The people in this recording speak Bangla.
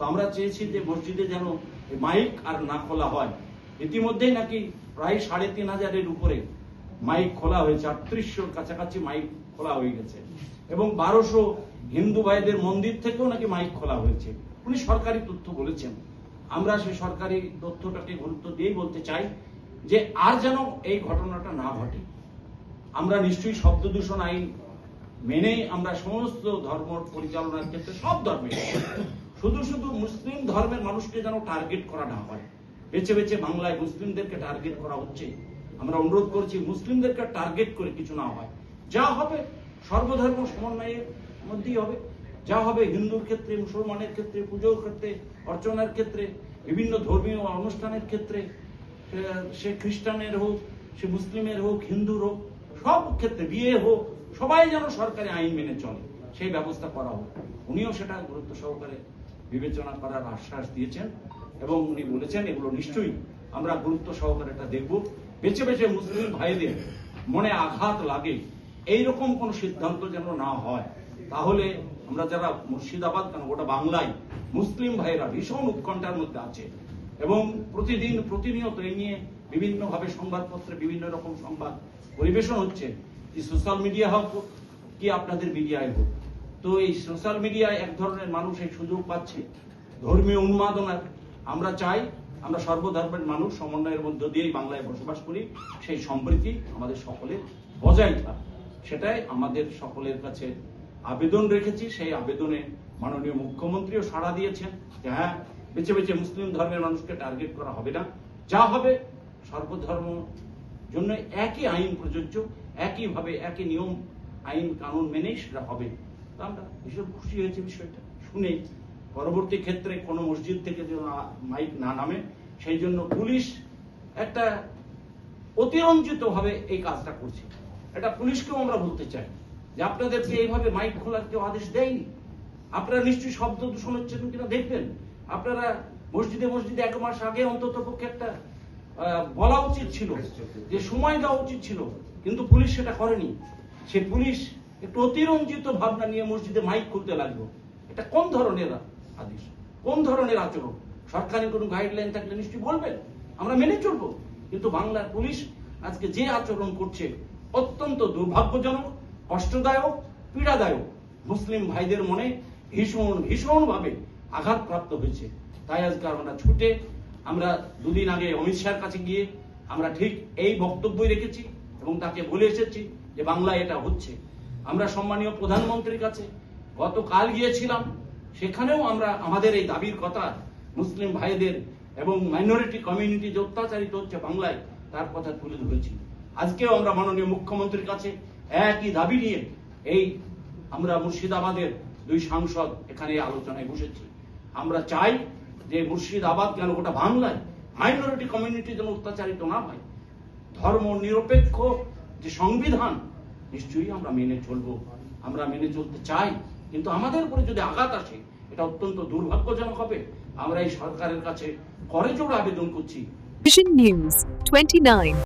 তো আমরা চেয়েছি যে মসজিদে যেন মাইক আর না খোলা হয়। ইতিমধ্যেই নাকি প্রায় ৩,৫০০-এর উপরে মাইক খোলা হয়েছে, ৩৮০০-র কাছাকাছি মাইক খোলা হয়ে গেছে, এবং ১২০০ হিন্দু ভাইদের মন্দির থেকেও নাকি মাইক খোলা হয়েছে। উনি সরকারি তথ্য বলেছেন। আমরা সেই সরকারি তথ্যটাকে গুরুত্ব দিয়েই বলতে চাই যে আর যেন এই ঘটনাটা না ঘটে। আমরা নিশ্চয়ই শব্দ দূষণ আইন মেনেই আমরা সমস্ত ধর্ম পরিচালনার ক্ষেত্রে সব ধর্মে, শুধু শুধু মুসলিম ধর্মের মানুষকে যেন টার্গেট করা না হয়। বেছে বেছে বাংলায় মুসলিমদেরকে টার্গেট করা হচ্ছে। আমরা অনুরোধ করছি মুসলিমদেরকে টার্গেট করে কিছু না হয়। যা হবে সর্বধর্ম সমন্বয়ের মধ্যেই হবে। যা হবে হিন্দুর ক্ষেত্রে, মুসলমানের ক্ষেত্রে, পুজোর ক্ষেত্রে, অর্চনার ক্ষেত্রে, বিভিন্ন ধর্মীয় অনুষ্ঠানের ক্ষেত্রে, সে খ্রিস্টানের হোক, সে মুসলিমের হোক, হিন্দুর হোক, সব ক্ষেত্রে, বিয়ে হোক, সবাই যেন সরকারি আইন মেনে চলে, সেই ব্যবস্থা করা হোক। উনিও সেটা গুরুত্ব সহকারে বিবেচনা করার আশ্বাস দিয়েছেন এবং উনি বলেছেন এগুলো নিশ্চয়ই আমরা গুরুত্ব সহকারে এটা দেখব। বেছে বেছে মুসলিম ভাইদের মনে আঘাত লাগে এইরকম কোন সিদ্ধান্ত যেন না হয়। তাহলে আমরা যারা মুর্শিদাবাদ কেন গোটা বাংলায় মুসলিম ভাইয়েরা ভীষণ উৎকণ্ঠার মধ্যে আছে এবং প্রতিনিয়ত এই নিয়ে বিভিন্নভাবে সংবাদপত্রে বিভিন্ন রকম সংবাদ পরিবেশন হচ্ছে, কি সোশ্যাল মিডিয়া হোক কি আপনাদের মিডিয়ায় হোক। তো এই সোশ্যাল মিডিয়ায় এক ধরনের মানুষ এই সুযোগ পাচ্ছে ধর্মীয় উন্মাদনার। আমরা চাই আমরা সর্বধর্মের মানুষ সমন্বয়ের মধ্য দিয়েই বাংলায় বসবাস করি, সেই সম্প্রীতি আমাদের সকলের বজায় থাক, সেটাই আমাদের সকলের কাছে আবেদন রেখেছি। সেই আবেদনে মাননীয় মুখ্যমন্ত্রীও সাড়া দিয়েছেন যে হ্যাঁ, বেছে বেছে মুসলিম ধর্মের মানুষকে টার্গেট করা হবে না, যা হবে সর্বধর্ম জন্য একই আইন প্রযোজ্য, একইভাবে একই নিয়ম আইন কানুন মেনেই সেটা হবে। তো আমরা ভীষণ খুশি হয়েছে বিষয়টা শুনে। পরবর্তী ক্ষেত্রে কোনো মসজিদ থেকে যেন মাইক না নামে সেই জন্য পুলিশ একটা অতিরঞ্জিত ভাবে এই কাজটা করছে। এটা পুলিশকেও আমরা বলতে চাই যে আপনাদেরকে এইভাবে মাইক খোলার কেউ আদেশ দেয়নি। আপনারা নিশ্চয়ই শব্দ দূষণ হচ্ছে কিনা দেখবেন। আপনারা মসজিদে মসজিদে ১ মাস আগে অন্তত পক্ষে একটা বলা উচিত ছিল, যে সময় দেওয়া উচিত ছিল, কিন্তু পুলিশ সেটা করেনি। সে পুলিশ একটু অতিরঞ্জিত ভাবনা নিয়ে মসজিদে মাইক খুলতে লাগলো। এটা কোন ধরনের আদেশ, কোন ধরনের আচরণ? সরকারি কোনো গাইডলাইন থাকলে নিশ্চয়ই বলবেন, আমরা মেনে চলবো। কিন্তু বাংলার পুলিশ আজকে যে আচরণ করছে অত্যন্ত দুর্ভাগ্যজনক, কষ্টদায়ক, পীড়াদায়ক, মুসলিম ভাইদের মনে ভীষণ ভীষণ ভাবে আঘাতপ্রাপ্ত হয়েছে। তাই আজকে আমরা ছুটে আমরা 2 দিন আগে অমিত শাহের কাছে গিয়ে আমরা ঠিক এই বক্তব্যই রেখেছি এবং তাকে বলে এসেছি যে বাংলায় এটা হচ্ছে। আমরা সম্মানীয় প্রধানমন্ত্রীর কাছে গতকাল গিয়েছিলাম, সেখানেও আমরা আমাদের এই দাবির কথা, মুসলিম ভাইদের এবং মাইনরিটি কমিউনিটি যে অত্যাচারিত হচ্ছে বাংলায়, তার কথা তুলে ধরেছি। আজকেও আমরা মাননীয় মুখ্যমন্ত্রীর কাছে একই দাবি নিয়ে এই আমরা মুর্শিদাবাদের 2 সাংসদ এখানে আলোচনায় বসেছি। আমরা চাই যে মুর্শিদাবাদ কেন গোটা বাংলায় মাইনরিটি কমিউনিটি যেন অত্যাচারিত না হয়। ধর্ম নিরপেক্ষ যে সংবিধান নিশ্চয়ই আমরা মেনে চলবো, আমরা মেনে চলতে চাই, কিন্তু আমাদের উপরে যদি আঘাত আসে এটা অত্যন্ত দুর্ভাগ্যজনক হবে। আমরা এই সরকারের কাছে করজোড়ে আবেদন করছি। Vision News 29